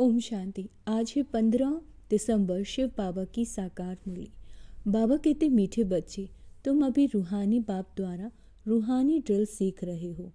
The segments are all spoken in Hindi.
ओम शांति। आज है 15 दिसंबर, शिव बाबा की साकार मुरली। बाबा कहते, मीठे बच्चे, तुम अभी रूहानी बाप द्वारा रूहानी ड्रिल सीख रहे हो।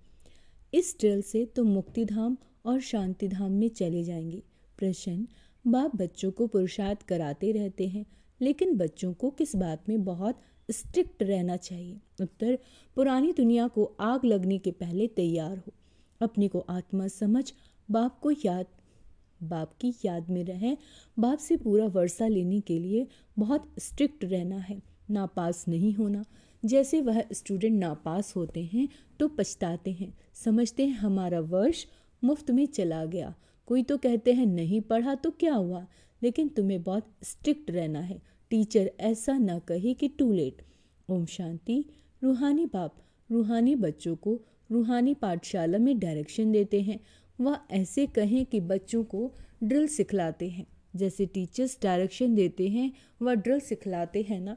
इस ड्रिल से तुम मुक्ति धाम और शांति धाम में चले जाएंगे। प्रश्न, बाप बच्चों को पुरुषार्थ कराते रहते हैं, लेकिन बच्चों को किस बात में बहुत स्ट्रिक्ट रहना चाहिए? उत्तर, पुरानी दुनिया को आग लगने के पहले तैयार हो। अपने को आत्मा समझ बाप की याद में रहें। बाप से पूरा वर्षा लेने के लिए बहुत स्ट्रिक्ट रहना है, नापास नहीं होना। जैसे वह स्टूडेंट नापास होते हैं तो पछताते हैं, समझते हैं हमारा वर्ष मुफ्त में चला गया। कोई तो कहते हैं नहीं पढ़ा तो क्या हुआ, लेकिन तुम्हें बहुत स्ट्रिक्ट रहना है। टीचर ऐसा ना कहे कि टू लेट। ओम शांति। रूहानी बाप रूहानी बच्चों को रूहानी पाठशाला में डायरेक्शन देते हैं। वह ऐसे कहें कि बच्चों को ड्रिल सिखलाते हैं, जैसे टीचर्स डायरेक्शन देते हैं वह ड्रिल सिखलाते हैं ना।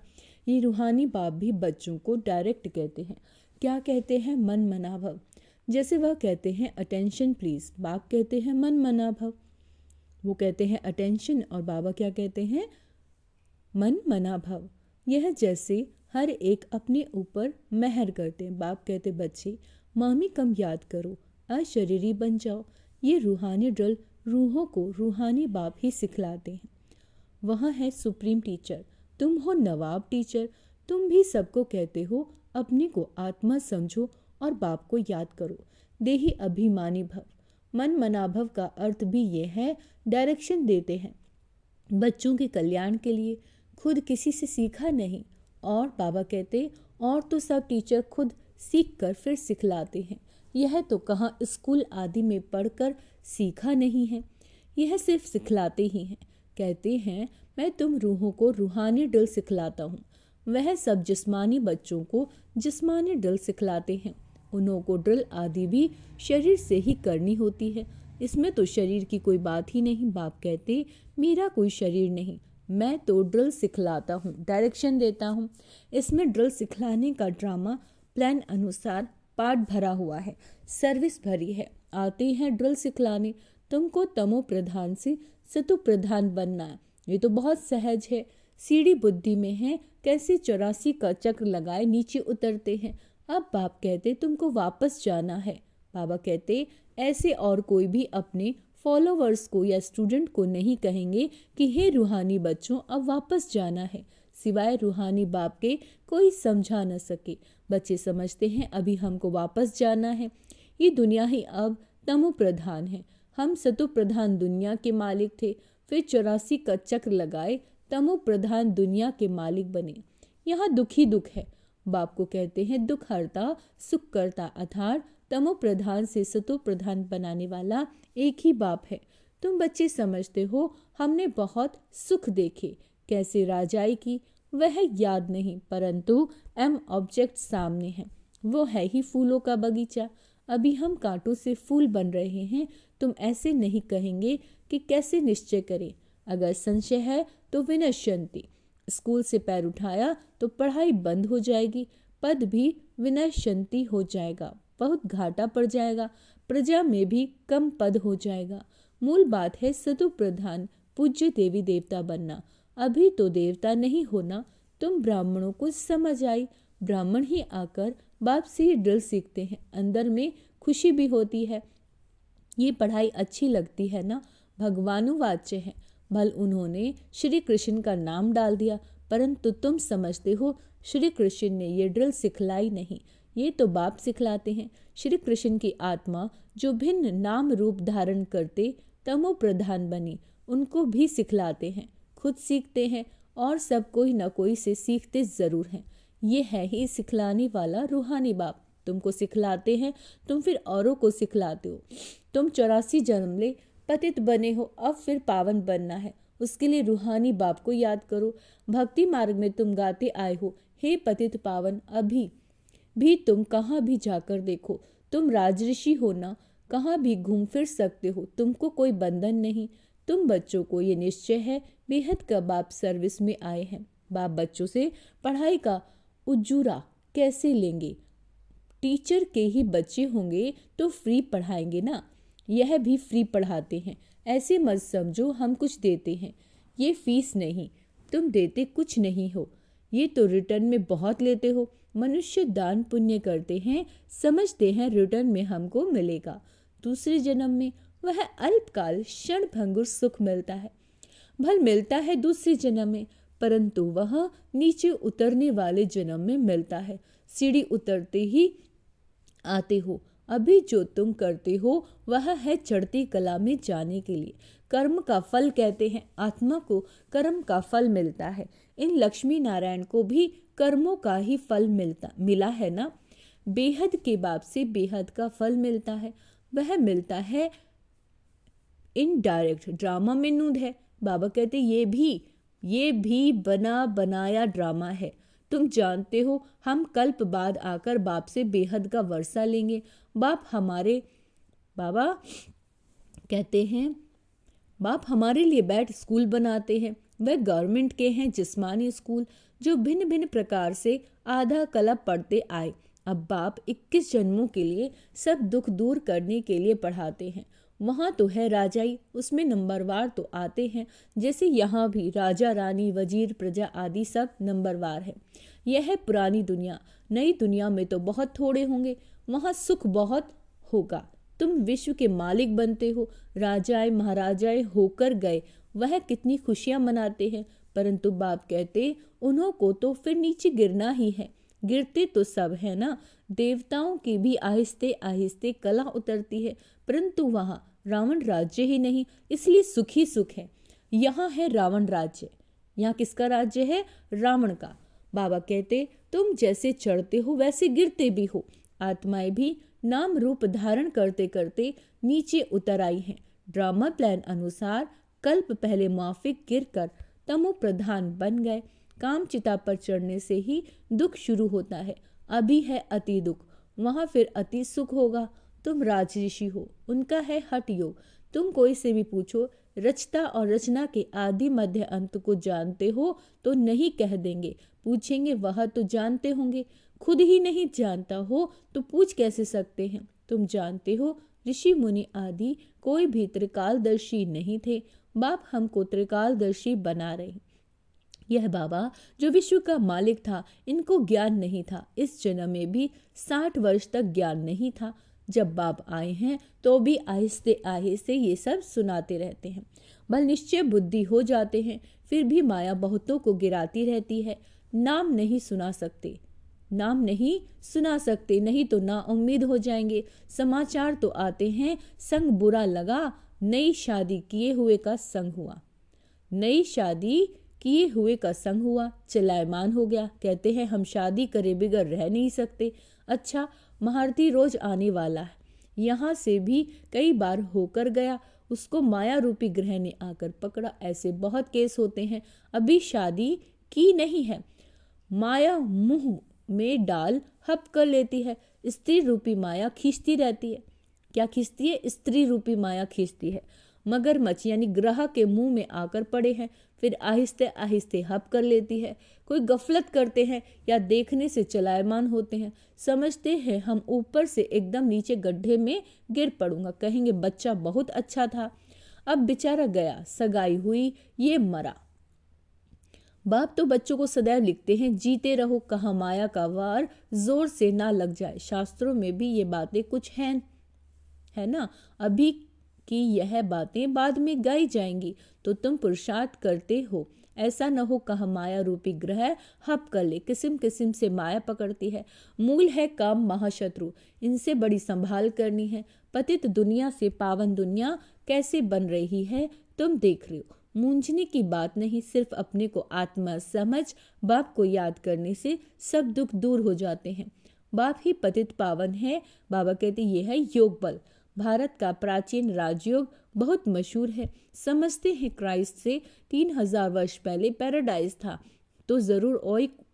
ये रूहानी बाप भी बच्चों को डायरेक्ट कहते हैं। क्या कहते हैं? मन मना भव। जैसे वह कहते हैं अटेंशन प्लीज, बाप कहते हैं मन मना भव। वो कहते हैं अटेंशन और बाबा क्या कहते हैं? मन मना भव। यह जैसे हर एक अपने ऊपर मेहर करते हैं। बाप कहते बच्चे मामी कम याद करो, अशरीरी बन जाओ। ये रूहानी ड्रिल रूहों को रूहानी बाप ही सिखलाते हैं। वहाँ है सुप्रीम टीचर, तुम हो नवाब टीचर। तुम भी सबको कहते हो अपने को आत्मा समझो और बाप को याद करो। देही अभिमानी भव। मन मनाभव का अर्थ भी ये है, डायरेक्शन देते हैं बच्चों के कल्याण के लिए, खुद किसी से सीखा नहीं। और बाबा कहते और तो सब टीचर खुद सीख कर फिर सिखलाते हैं। यह तो कहाँ स्कूल आदि में पढ़कर सीखा नहीं है, यह सिर्फ सिखलाते ही हैं। कहते हैं मैं तुम रूहों को रूहानी ड्रिल सिखलाता हूँ। वह सब जिस्मानी बच्चों को जिस्मानी ड्रिल सिखलाते हैं। उन्हों को ड्रिल आदि भी शरीर से ही करनी होती है। इसमें तो शरीर की कोई बात ही नहीं। बाप कहते मेरा कोई शरीर नहीं, मैं तो ड्रिल सिखलाता हूँ, डायरेक्शन देता हूँ। इसमें ड्रिल सिखलाने का ड्रामा प्लान अनुसार पाठ भरा हुआ है, सर्विस भरी है। आते हैं ड्रिल सिखलाने, तुमको तमो प्रधान से सतु प्रधान बनना है। ये तो बहुत सहज है, सीढ़ी बुद्धि में है। कैसे 84 का चक्र लगाए नीचे उतरते हैं। अब बाप कहते तुमको वापस जाना है। बाबा कहते ऐसे और कोई भी अपने फॉलोवर्स को या स्टूडेंट को नहीं कहेंगे कि हे रूहानी बच्चों अब वापस जाना है, सिवाय रूहानी बाप के कोई समझा न सके। बच्चे समझते हैं अभी हमको वापस जाना है। ये दुनिया ही अब तमो प्रधान है। हम सतो प्रधान दुनिया के मालिक थे, फिर 84 का चक्र लगाए तमो प्रधान दुनिया के मालिक बने। यहाँ दुख ही दुख है। बाप को कहते हैं दुख हरता सुख करता, अर्थात तमो प्रधान से सतो प्रधान बनाने वाला एक ही बाप है। तुम बच्चे समझते हो हमने बहुत सुख देखे, कैसे राजाई की वह याद नहीं, परंतु ऑब्जेक्ट सामने है, वो है ही फूलों का बगीचा। अभी हम कांटों से फूल बन रहे हैं। तुम ऐसे नहीं कहेंगे कि कैसे निश्चय करें। अगर संशय है तो विनश्यंती, स्कूल से पैर उठाया तो पढ़ाई बंद हो जाएगी, पद भी विनश्यंती हो जाएगा, बहुत घाटा पड़ जाएगा, प्रजा में भी कम पद हो जाएगा। मूल बात है सतु प्रधान पूज्य देवी देवता बनना। अभी तो देवता नहीं होना। तुम ब्राह्मणों को समझ आई, ब्राह्मण ही आकर बाप से ही ड्रिल सीखते हैं। अंदर में खुशी भी होती है, ये पढ़ाई अच्छी लगती है ना। भगवानुवाच्य है, भल उन्होंने श्री कृष्ण का नाम डाल दिया, परंतु तुम समझते हो श्री कृष्ण ने ये ड्रिल सिखलाई नहीं, ये तो बाप सिखलाते हैं। श्री कृष्ण की आत्मा जो भिन्न नाम रूप धारण करते तमो प्रधान बनी, उनको भी सिखलाते हैं। खुद सीखते हैं और सब कोई न कोई से सीखते जरूर हैं। ये है ही सिखलाने वाला रूहानी बाप। तुमको सिखलाते हैं, तुम फिर औरों को सिखलाते हो। तुम 84 जन्म ले पतित बने हो, अब फिर पावन बनना है। उसके लिए रूहानी बाप को याद करो। भक्ति मार्ग में तुम गाते आए हो, हे पतित पावन। अभी भी तुम कहाँ भी जाकर देखो, तुम राजऋषि हो ना, कहाँ भी घूम फिर सकते हो, तुमको कोई बंधन नहीं। तुम बच्चों को ये निश्चय है बेहद का बाप सर्विस में आए हैं। बाप बच्चों से पढ़ाई का उजूरा कैसे लेंगे? टीचर के ही बच्चे होंगे तो फ्री पढ़ाएंगे ना। यह भी फ्री पढ़ाते हैं, ऐसे मत समझो हम कुछ देते हैं, ये फीस नहीं, तुम देते कुछ नहीं हो, ये तो रिटर्न में बहुत लेते हो। मनुष्य दान पुण्य करते हैं, समझते हैं रिटर्न में हमको मिलेगा। दूसरे जन्म में वह अल्पकाल क्षणभंगुर सुख मिलता है, भल मिलता है दूसरे जन्म में, परंतु वह नीचे उतरने वाले जन्म में मिलता है। सीढ़ी उतरते ही आते हो, अभी जो तुम करते हो वह है चढ़ती कला में जाने के लिए। कर्म का फल कहते हैं, आत्मा को कर्म का फल मिलता है। इन लक्ष्मी नारायण को भी कर्मों का ही फल मिला है ना। बेहद के बाप से बेहद का फल मिलता है, वह मिलता है इनडायरेक्ट। ड्रामा में नूंद है। बाबा कहते ये भी बना बनाया ड्रामा है। तुम जानते हो हम कल्प बाद आकर बाप से बेहद का वर्षा लेंगे। बाबा कहते हैं बाप हमारे लिए बैठ स्कूल बनाते हैं। वह गवर्नमेंट के हैं जिस्मानी स्कूल, जो भिन्न भिन्न प्रकार से आधा कला पढ़ते आए। अब बाप 21 जन्मों के लिए सब दुख दूर करने के लिए पढ़ाते हैं। वहाँ तो है राजाई, उसमें नंबरवार तो आते हैं, जैसे यहाँ भी राजा रानी वजीर प्रजा आदि सब नंबरवार है। यह है पुरानी दुनिया। नई दुनिया में तो बहुत थोड़े होंगे, वहाँ सुख बहुत होगा। तुम विश्व के मालिक बनते हो, राजाएं महाराजाएं होकर गए, वह कितनी खुशियां मनाते हैं। परंतु बाप कहते उन्हों को तो फिर नीचे गिरना ही है। गिरते तो सब है ना। देवताओं की भी आहिस्ते आहिस्ते कला उतरती है, परंतु वहाँ रावण राज्य ही नहीं, इसलिए सुख ही सुख है। यहाँ है रावण राज्य। यहाँ किसका राज्य है? रावण का। बाबा कहते तुम जैसे चढ़ते हो वैसे गिरते भी हो। आत्माएं भी नाम रूप धारण करते करते नीचे उतर आई हैं। ड्रामा प्लान अनुसार कल्प पहले माफिक गिरकर तमो प्रधान बन गए। काम चिता पर चढ़ने से ही दुख शुरू होता है। अभी है अति दुख, वहां फिर अति सुख होगा। तुम राजऋषि हो, उनका है हठ योग। तुम कोई से भी पूछो रचता और रचना के आदि मध्य अंत को जानते हो तो नहीं कह देंगे। पूछेंगे वह तो जानते होंगे, खुद ही नहीं जानता हो तो पूछ कैसे सकते हैं। तुम जानते हो ऋषि मुनि आदि कोई भी त्रिकालदर्शी नहीं थे। बाप हमको त्रिकालदर्शी बना रहे। यह बाबा जो विश्व का मालिक था, इनको ज्ञान नहीं था। इस जन्म में भी 60 वर्ष तक ज्ञान नहीं था। जब बाप आए हैं तो भी आहिस्ते आहिस्ते ये सब सुनाते रहते हैं। बल निश्चय बुद्धि हो जाते हैं, फिर भी माया बहुतों को गिराती रहती है। नाम नहीं सुना सकते, नहीं तो ना उम्मीद हो जाएंगे। समाचार तो आते हैं, संग बुरा लगा, नई शादी किए हुए का संग हुआ, चलायमान हो गया। कहते हैं हम शादी करे बिगर रह नहीं सकते। अच्छा, महारथी रोज आने वाला है, यहाँ से भी कई बार होकर गया, उसको माया रूपी ग्रह ने आकर पकड़ा। ऐसे बहुत केस होते हैं। अभी शादी की नहीं है, माया मुंह में डाल हप कर लेती है। स्त्री रूपी माया खींचती रहती है। क्या खींचती है? स्त्री रूपी माया खींचती है। मगरमच्छ यानी ग्रह के मुंह में आकर पड़े हैं, फिर आहिस्ते आहिस्ते हप कर लेती है। कोई गफलत करते हैं या देखने से चलायमान होते हैं, समझते हैं हम ऊपर से एकदम नीचे गड्ढे में गिर पड़ूंगा। कहेंगे बच्चा बहुत अच्छा था, अब बेचारा गया, सगाई हुई, ये मरा। बाप तो बच्चों को सदैव लिखते हैं जीते रहो, कहाँ माया का वार जोर से ना लग जाए। शास्त्रों में भी ये बातें कुछ है ना। अभी कि यह बातें बाद में गाई जाएंगी तो तुम पुरुषार्थ करते हो। ऐसा न हो कहा माया रूपी ग्रह हप कर ले। किस्म किस्म से माया पकड़ती है। मूल है काम महाशत्रु, इनसे बड़ी संभाल करनी है। पतित दुनिया से पावन दुनिया कैसे बन रही है तुम देख रहे हो। मूंझने की बात नहीं, सिर्फ अपने को आत्मा समझ बाप को याद करने से सब दुख दूर हो जाते हैं। बाप ही पतित पावन है। बाबा कहते ये है योग बल। भारत का प्राचीन राजयोग बहुत मशहूर है। समझते हैं क्राइस्ट से 3000 वर्ष पहले पैराडाइज था, तो जरूर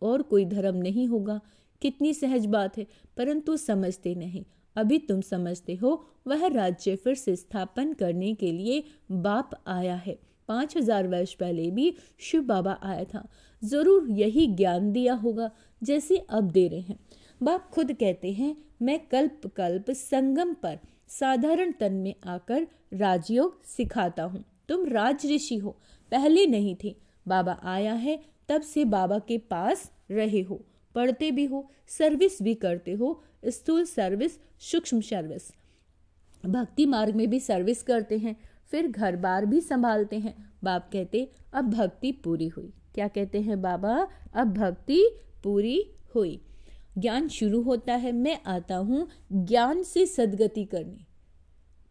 और कोई धर्म नहीं होगा। कितनी सहज बात है, परंतु समझते नहीं। अभी तुम समझते हो, वह राज्य फिर से स्थापन करने के लिए बाप आया है। 5000 वर्ष पहले भी शिव बाबा आया था, जरूर यही ज्ञान दिया होगा जैसे अब दे रहे हैं। बाप खुद कहते हैं मैं कल्प कल्प संगम पर साधारण तन में आकर राजयोग सिखाता हूँ। तुम राज ऋषि हो, पहले नहीं थे। बाबा आया है तब से बाबा के पास रहे हो, पढ़ते भी हो, सर्विस भी करते हो, स्थूल सर्विस, सूक्ष्म सर्विस, भक्ति मार्ग में भी सर्विस करते हैं, फिर घर बार भी संभालते हैं। बाप कहते अब भक्ति पूरी हुई। क्या कहते हैं बाबा? अब भक्ति पूरी हुई, ज्ञान शुरू होता है। मैं आता हूँ ज्ञान से सद्गति करने।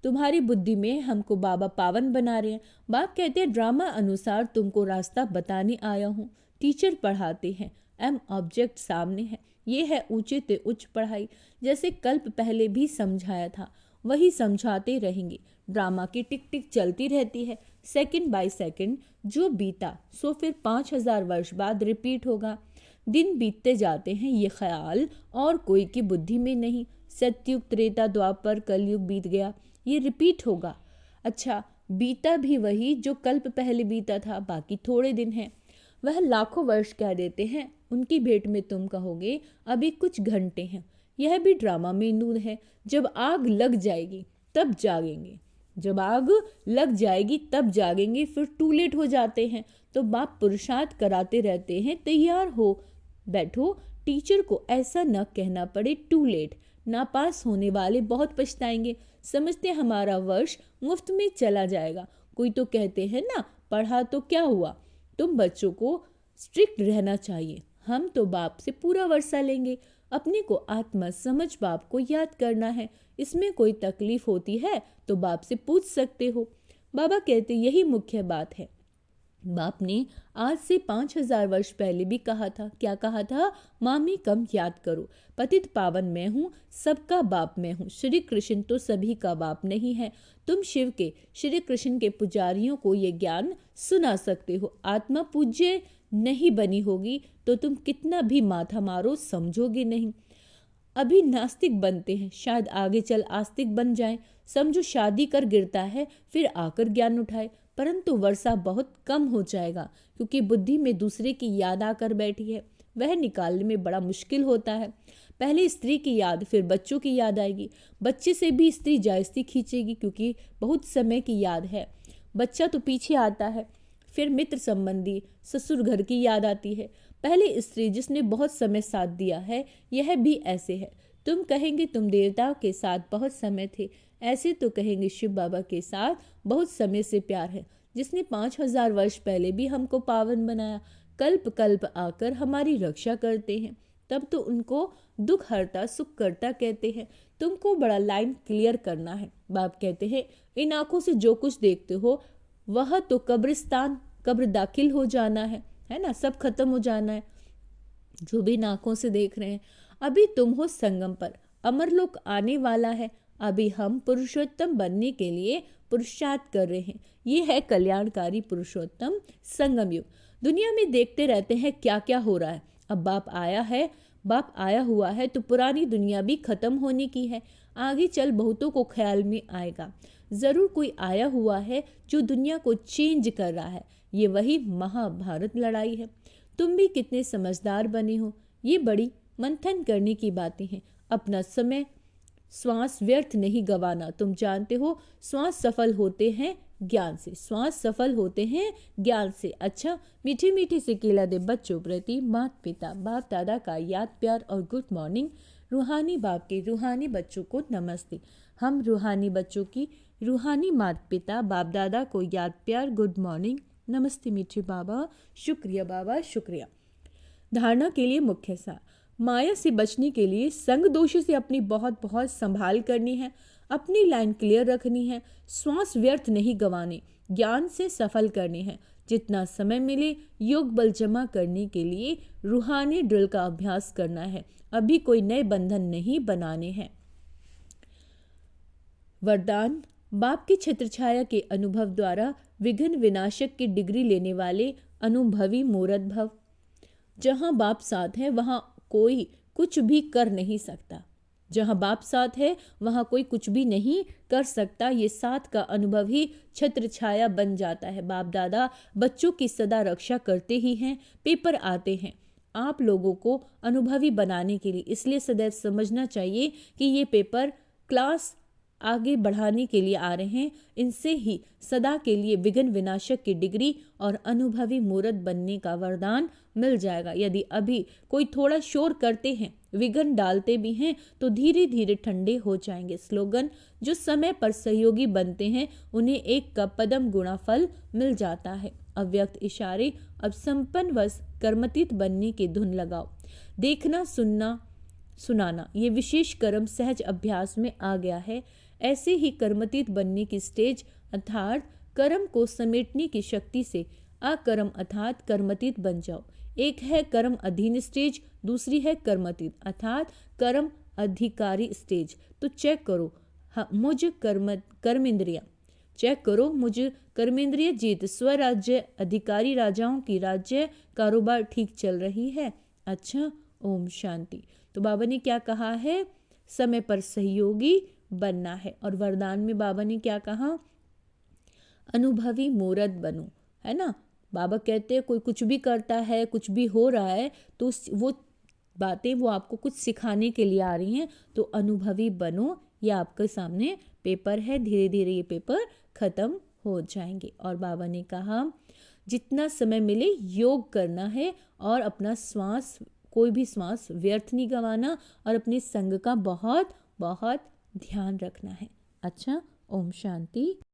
तुम्हारी बुद्धि में हमको बाबा पावन बना रहे हैं। बाप कहते हैं ड्रामा अनुसार तुमको रास्ता बताने आया हूँ। टीचर पढ़ाते हैं, एम ऑब्जेक्ट सामने है। ये है ऊंचे ते उच्च पढ़ाई। जैसे कल्प पहले भी समझाया था वही समझाते रहेंगे। ड्रामा की टिक टिक चलती रहती है, सेकंड बाय सेकंड। जो बीता सो फिर 5000 वर्ष बाद रिपीट होगा। दिन बीतते जाते हैं, ये ख्याल और कोई की बुद्धि में नहीं। सतयुग, त्रेता, द्वापर, कलयुग बीत गया, ये रिपीट होगा। अच्छा, बीता भी वही जो कल्प पहले बीता था, बाकी थोड़े दिन हैं। वह लाखों वर्ष कह देते हैं, उनकी भेंट में तुम कहोगे अभी कुछ घंटे हैं। यह भी ड्रामा में नूर है। जब आग लग जाएगी तब जागेंगे, जब आग लग जाएगी तब जागेंगे, फिर टू लेट हो जाते हैं। तो बाप पुरुषार्थ कराते रहते हैं, तैयार हो बैठो। टीचर को ऐसा न कहना पड़े टू लेट। नापास होने वाले बहुत पछताएंगे, समझते हमारा वर्ष मुफ्त में चला जाएगा। कोई तो कहते हैं ना, पढ़ा तो क्या हुआ। तुम बच्चों को स्ट्रिक्ट रहना चाहिए। हम तो बाप से पूरा वर्षा लेंगे। अपने को आत्मा समझ बाप को याद करना है। इसमें कोई तकलीफ होती है तो बाप से पूछ सकते हो। बाबा कहते यही मुख्य बात है। बाप ने आज से 5000 वर्ष पहले भी कहा था। क्या कहा था? मामी कम याद करो, पतित पावन मैं हूँ, सबका बाप मैं हूँ। श्री कृष्ण तो सभी का बाप नहीं है। तुम शिव के, श्री कृष्ण के पुजारियों को ये ज्ञान सुना सकते हो। आत्मा पूज्य नहीं बनी होगी तो तुम कितना भी माथा मारो समझोगे नहीं। अभी नास्तिक बनते हैं, शायद आगे चल आस्तिक बन जाएं। समझो शादी कर गिरता है फिर आकर ज्ञान उठाए, परंतु वर्षा बहुत कम हो जाएगा क्योंकि बुद्धि में दूसरे की याद आकर बैठी है। वह निकालने में बड़ा मुश्किल होता है। पहले स्त्री की याद, फिर बच्चों की याद आएगी। बच्चे से भी स्त्री जायज़ी खींचेगी क्योंकि बहुत समय की याद है। बच्चा तो पीछे आता है, फिर मित्र संबंधी, ससुर घर की याद आती है। पहले स्त्री जिसने बहुत समय साथ दिया है, यह भी ऐसे है। तुम कहेंगे तुम देवताओं के साथ बहुत समय थे, ऐसे तो कहेंगे शिव बाबा के साथ बहुत समय से प्यार है, जिसने 5000 वर्ष पहले भी हमको पावन बनाया। कल्प कल्प आकर हमारी रक्षा करते हैं, तब तो उनको दुख हरता सुख करता कहते हैं। तुमको बड़ा लाइन क्लियर करना है। बाप कहते हैं इन आंखों से जो कुछ देखते हो वह तो कब्रिस्तान, कब्र दाखिल हो जाना है ना, सब खत्म हो जाना है जो भी आंखों से देख रहे हैं। अभी तुम हो संगम पर, अमरलोक आने वाला है। अभी हम पुरुषोत्तम बनने के लिए पुरुषार्थ कर रहे हैं। ये है कल्याणकारी पुरुषोत्तम संगम युग। दुनिया में देखते रहते हैं क्या क्या हो रहा है। अब बाप आया है, बाप आया हुआ है तो पुरानी दुनिया भी खत्म होने की है। आगे चल बहुतों को ख्याल में आएगा, जरूर कोई आया हुआ है जो दुनिया को चेंज कर रहा है। ये वही महाभारत लड़ाई है। तुम भी कितने समझदार बने हो। ये बड़ी मंथन करने की बातें हैं। अपना समय श्वास व्यर्थ नहीं गवाना। तुम जानते हो श्वास सफल होते हैं ज्ञान से, श्वास सफल होते हैं ज्ञान से। अच्छा, मीठी मीठी से केला दे बच्चों प्रति माता पिता बाप दादा का याद प्यार और गुड मॉर्निंग। रूहानी बाप के रूहानी बच्चों को नमस्ते। हम रूहानी बच्चों की रूहानी माता पिता बाप दादा को याद प्यार गुड मॉर्निंग नमस्ते। मीठे बाबा, शुक्रिया बाबा, शुक्रिया। धारणा के लिए मुख्य सार। माया से बचने के लिए संग दोष से अपनी बहुत बहुत संभाल करनी है। अपनी लाइन क्लियर रखनी है। श्वास व्यर्थ नहीं गंवाने, ज्ञान से सफल करने हैं। जितना समय मिले योग बल जमा करने के लिए रूहानी ड्रिल का अभ्यास करना है। अभी कोई नए बंधन नहीं बनाने हैं। वरदान। बाप की छत्रछाया के अनुभव द्वारा विघ्न विनाशक की डिग्री लेने वाले अनुभवी मूर्त भव। जहाँ बाप साथ है वहाँ कोई कुछ भी कर नहीं सकता। जहाँ बाप साथ है वहाँ कोई कुछ भी नहीं कर सकता। ये साथ का अनुभव ही छत्र छाया बन जाता है। बाप दादा बच्चों की सदा रक्षा करते ही हैं। पेपर आते हैं आप लोगों को अनुभवी बनाने के लिए, इसलिए सदैव समझना चाहिए कि ये पेपर क्लास आगे बढ़ाने के लिए आ रहे हैं, इनसे ही सदा के लिए विघ्न विनाशक की डिग्री और अनुभवी मूर्त बनने का वरदान मिल जाएगा। यदि अभी कोई थोड़ा शोर करते हैं, विघ्न डालते भी हैं, तो धीरे धीरे ठंडे हो जाएंगे। स्लोगन: जो समय पर सहयोगी बनते हैं उन्हें एक का पदम गुणा फल मिल जाता है। अव्यक्त इशारे: अब संपन्न वश कर्मतीत बनने की धुन लगाओ। देखना, सुनना, सुनाना ये विशेष कर्म सहज अभ्यास में आ गया है। ऐसे ही कर्मतीत बनने की स्टेज अर्थात कर्म को समेटने की शक्ति से अकर्म अर्थात कर्मतीत बन जाओ। एक है कर्म अधीन स्टेज, दूसरी है कर्मतीत अर्थात कर्म अधिकारी स्टेज। तो चेक करो मुझ कर्मेंद्रिया, चेक करो मुझ कर्मेंद्रिय जीत स्वराज्य अधिकारी राजाओं की राज्य कारोबार ठीक चल रही है। अच्छा, ओम शांति। तो बाबा ने क्या कहा है? समय पर सहयोगी बनना है। और वरदान में बाबा ने क्या कहा? अनुभवी मूर्त बनो, है ना। बाबा कहते हैं कोई कुछ भी करता है, कुछ भी हो रहा है, तो वो बातें वो आपको कुछ सिखाने के लिए आ रही हैं। तो अनुभवी बनो। ये आपके सामने पेपर है, धीरे धीरे ये पेपर खत्म हो जाएंगे। और बाबा ने कहा जितना समय मिले योग करना है और अपना श्वास, कोई भी श्वास व्यर्थ नहीं गंवाना और अपने संग का बहुत बहुत ध्यान रखना है। अच्छा, ओम शांति।